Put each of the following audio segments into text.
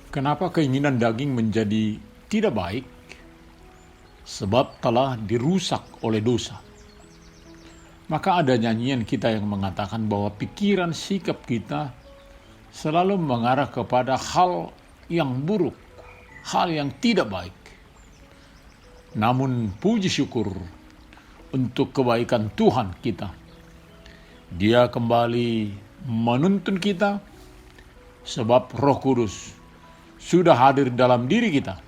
Kenapa keinginan daging menjadi tidak baik? Sebab telah dirusak oleh dosa. Maka ada nyanyian kita yang mengatakan bahwa pikiran sikap kita selalu mengarah kepada hal yang buruk, hal yang tidak baik. Namun puji syukur untuk kebaikan Tuhan kita. Dia kembali menuntun kita sebab Roh Kudus sudah hadir dalam diri kita.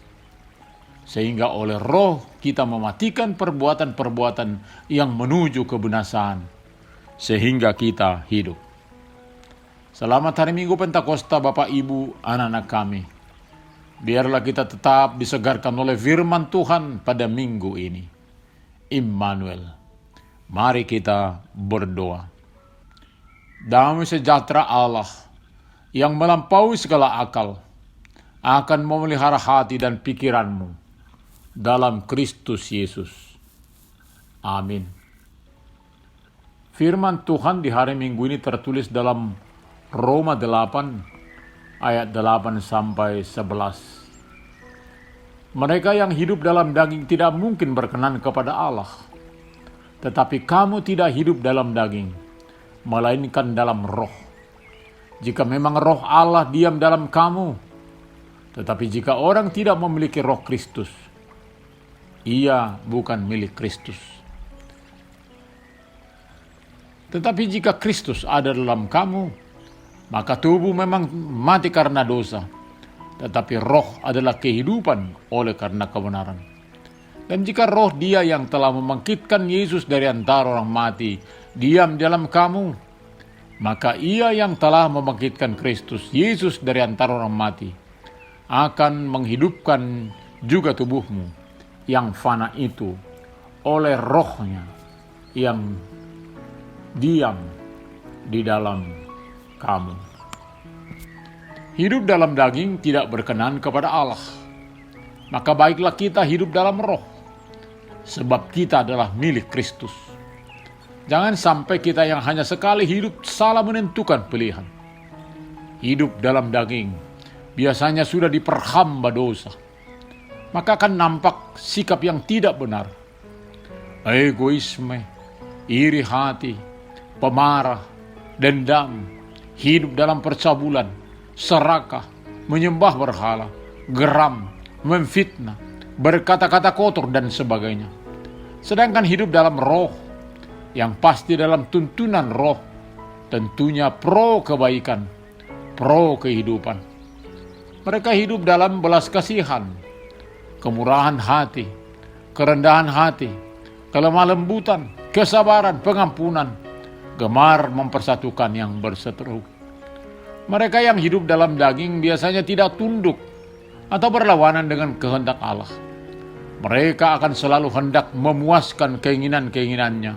Sehingga oleh roh kita mematikan perbuatan-perbuatan yang menuju kebinasaan. Sehingga kita hidup. Selamat hari Minggu Pentakosta Bapak Ibu anak-anak kami. Biarlah kita tetap disegarkan oleh firman Tuhan pada minggu ini. Immanuel. Mari kita berdoa. Damai sejahtera Allah yang melampaui segala akal akan memelihara hati dan pikiranmu dalam Kristus Yesus. Amin. Firman Tuhan di hari Minggu ini tertulis dalam Roma 8 ayat 8 sampai 11. Mereka yang hidup dalam daging tidak mungkin berkenan kepada Allah. Tetapi kamu tidak hidup dalam daging, melainkan dalam roh. Jika memang roh Allah diam dalam kamu, tetapi jika orang tidak memiliki roh Kristus, ia bukan milik Kristus. Tetapi jika Kristus ada dalam kamu, maka tubuh memang mati karena dosa, tetapi roh adalah kehidupan oleh karena kebenaran. Dan jika roh Dia yang telah membangkitkan Yesus dari antara orang mati diam dalam kamu, maka Ia yang telah membangkitkan Kristus Yesus dari antara orang mati akan menghidupkan juga tubuhmu yang fana itu oleh rohnya yang diam di dalam kamu. Hidup dalam daging tidak berkenan kepada Allah. Maka baiklah kita hidup dalam roh, sebab kita adalah milik Kristus. Jangan sampai kita yang hanya sekali hidup salah menentukan pilihan. Hidup dalam daging biasanya sudah diperhamba dosa. Maka akan nampak sikap yang tidak benar. Egoisme, iri hati, pemarah, dendam, hidup dalam percabulan, serakah, menyembah berhala, geram, memfitnah, berkata-kata kotor dan sebagainya. Sedangkan hidup dalam roh, yang pasti dalam tuntunan roh, tentunya pro kebaikan, pro kehidupan. Mereka hidup dalam belas kasihan, kemurahan hati, kerendahan hati, kelemah lembutan, kesabaran, pengampunan, gemar mempersatukan yang berseteru. Mereka yang hidup dalam daging biasanya tidak tunduk atau berlawanan dengan kehendak Allah. Mereka akan selalu hendak memuaskan keinginan-keinginannya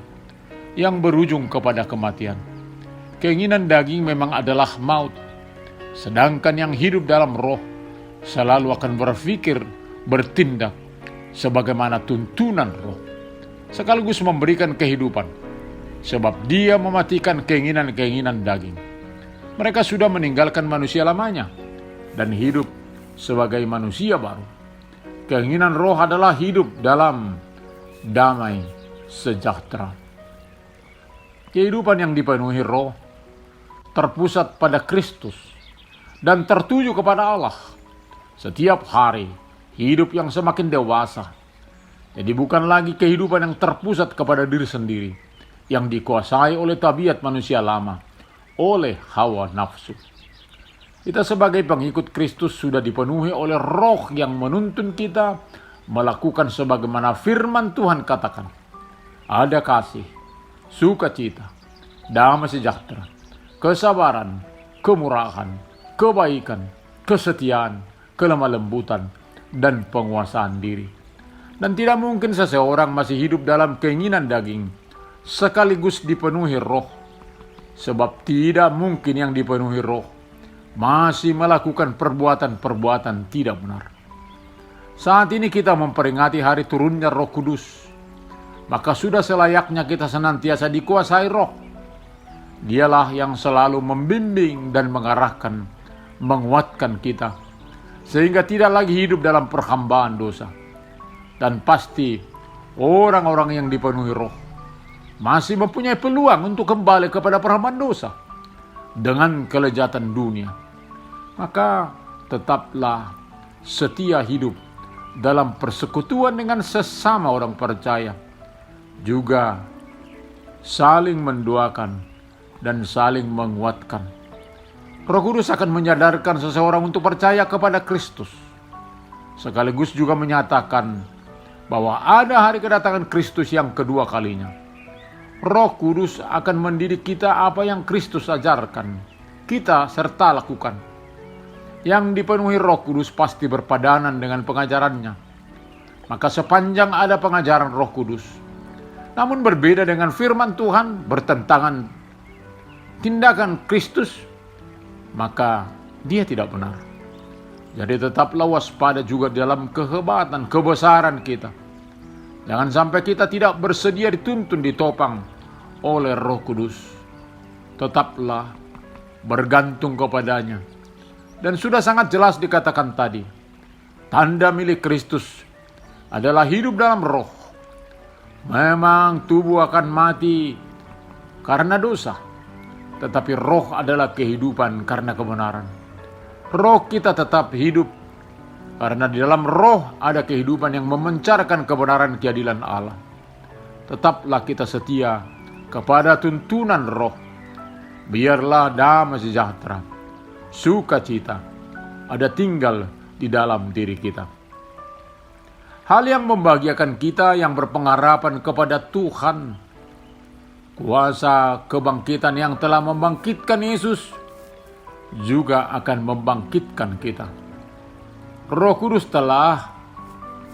yang berujung kepada kematian. Keinginan daging memang adalah maut, sedangkan yang hidup dalam roh selalu akan berpikir, bertindak sebagaimana tuntunan roh, sekaligus memberikan kehidupan, sebab Dia mematikan keinginan-keinginan daging. Mereka sudah meninggalkan manusia lamanya dan hidup sebagai manusia baru. Keinginan roh adalah hidup dalam damai sejahtera. Kehidupan yang dipenuhi roh terpusat pada Kristus dan tertuju kepada Allah. Setiap hari hidup yang semakin dewasa. Jadi bukan lagi kehidupan yang terpusat kepada diri sendiri, yang dikuasai oleh tabiat manusia lama, oleh hawa nafsu. Kita sebagai pengikut Kristus sudah dipenuhi oleh roh yang menuntun kita melakukan sebagaimana firman Tuhan katakan. Ada kasih, sukacita, damai sejahtera, kesabaran, kemurahan, kebaikan, kesetiaan, kelemah lembutan, dan penguasaan diri. Dan tidak mungkin seseorang masih hidup dalam keinginan daging sekaligus dipenuhi roh, sebab tidak mungkin yang dipenuhi roh masih melakukan perbuatan-perbuatan tidak benar. Saat ini kita memperingati hari turunnya Roh Kudus, maka sudah selayaknya kita senantiasa dikuasai roh. Dialah yang selalu membimbing dan mengarahkan, menguatkan kita, sehingga tidak lagi hidup dalam perhambaan dosa. Dan pasti orang-orang yang dipenuhi roh masih mempunyai peluang untuk kembali kepada perhambaan dosa dengan kelezatan dunia. Maka tetaplah setia hidup dalam persekutuan dengan sesama orang percaya, juga saling mendoakan dan saling menguatkan. Roh Kudus akan menyadarkan seseorang untuk percaya kepada Kristus, sekaligus juga menyatakan bahwa ada hari kedatangan Kristus yang kedua kalinya. Roh Kudus akan mendidik kita apa yang Kristus ajarkan, kita serta lakukan. Yang dipenuhi Roh Kudus pasti berpadanan dengan pengajarannya. Maka sepanjang ada pengajaran Roh Kudus, namun berbeda dengan firman Tuhan, bertentangan tindakan Kristus, maka dia tidak benar. Jadi tetaplah waspada juga dalam kehebatan, kebesaran kita. Jangan sampai kita tidak bersedia dituntun, ditopang oleh Roh Kudus. Tetaplah bergantung kepadanya. Dan sudah sangat jelas dikatakan tadi, tanda milik Kristus adalah hidup dalam roh. Memang tubuh akan mati karena dosa, tetapi roh adalah kehidupan karena kebenaran. Roh kita tetap hidup karena di dalam roh ada kehidupan yang memancarkan kebenaran keadilan Allah. Tetaplah kita setia kepada tuntunan roh. Biarlah damai sejahtera, sukacita ada tinggal di dalam diri kita. Hal yang membahagiakan kita yang berpengharapan kepada Tuhan, kuasa kebangkitan yang telah membangkitkan Yesus juga akan membangkitkan kita. Roh Kudus telah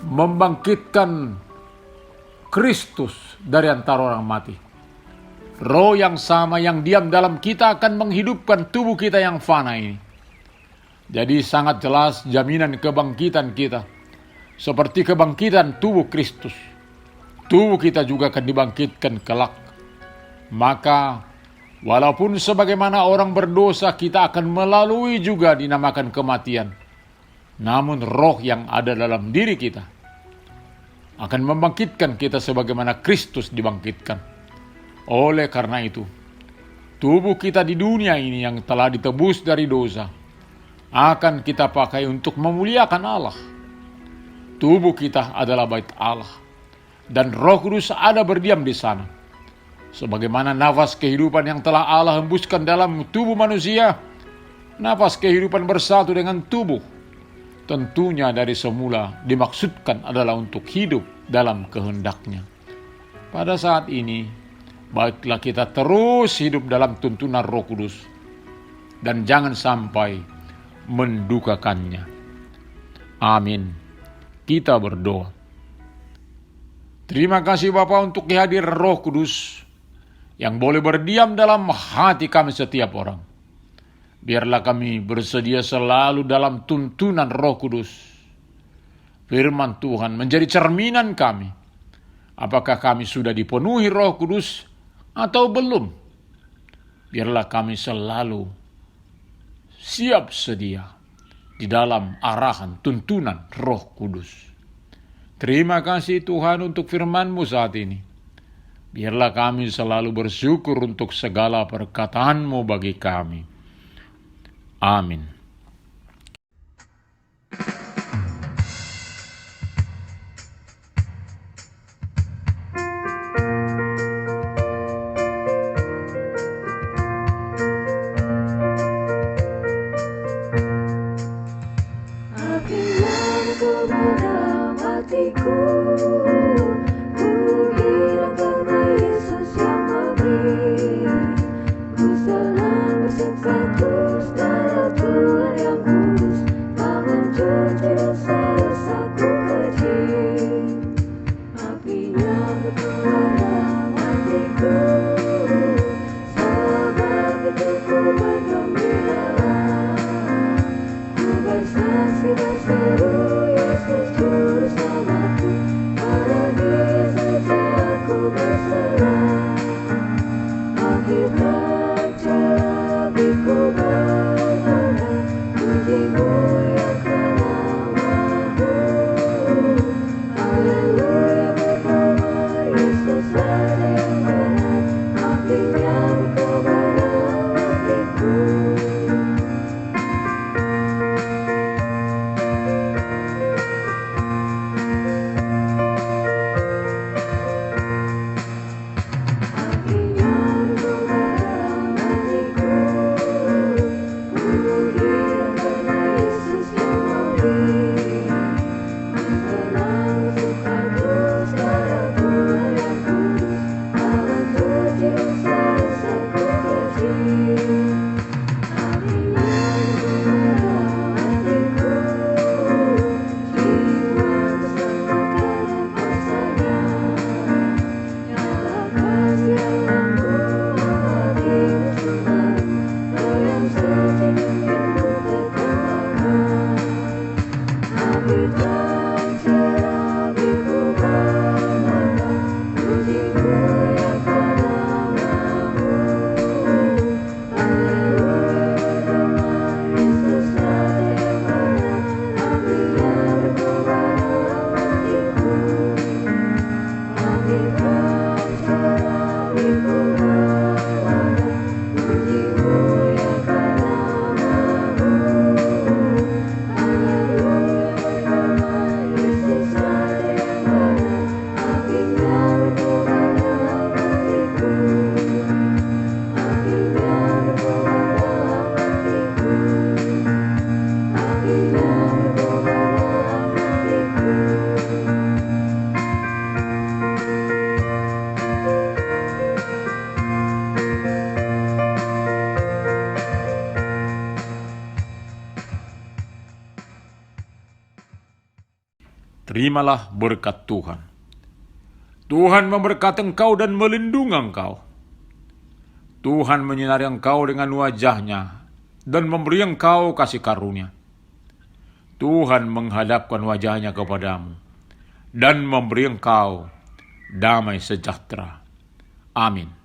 membangkitkan Kristus dari antara orang mati. Roh yang sama yang diam dalam kita akan menghidupkan tubuh kita yang fana ini. Jadi sangat jelas jaminan kebangkitan kita, seperti kebangkitan tubuh Kristus. Tubuh kita juga akan dibangkitkan kelak. Maka walaupun sebagaimana orang berdosa kita akan melalui juga dinamakan kematian, namun roh yang ada dalam diri kita akan membangkitkan kita sebagaimana Kristus dibangkitkan. Oleh karena itu, tubuh kita di dunia ini yang telah ditebus dari dosa akan kita pakai untuk memuliakan Allah. Tubuh kita adalah bait Allah, dan Roh Kudus ada berdiam di sana. Sebagaimana nafas kehidupan yang telah Allah hembuskan dalam tubuh manusia, nafas kehidupan bersatu dengan tubuh, tentunya dari semula dimaksudkan adalah untuk hidup dalam kehendaknya. Pada saat ini, baiklah kita terus hidup dalam tuntunan Roh Kudus dan jangan sampai mendukakannya. Amin. Kita berdoa. Terima kasih Bapa untuk kehadiran Roh Kudus yang boleh berdiam dalam hati kami setiap orang. Biarlah kami bersedia selalu dalam tuntunan Roh Kudus. Firman Tuhan menjadi cerminan kami. Apakah kami sudah dipenuhi Roh Kudus atau belum? Biarlah kami selalu siap sedia di dalam arahan tuntunan Roh Kudus. Terima kasih Tuhan untuk firman-Mu saat ini. Biarlah kami selalu bersyukur untuk segala perkataan-Mu bagi kami. Amin. Pujimu yang terimalah berkat Tuhan. Tuhan memberkati engkau dan melindungi engkau. Tuhan menyinari engkau dengan wajah-Nya dan memberi engkau kasih karunia. Tuhan menghadapkan wajah-Nya kepadamu dan memberi engkau damai sejahtera. Amin.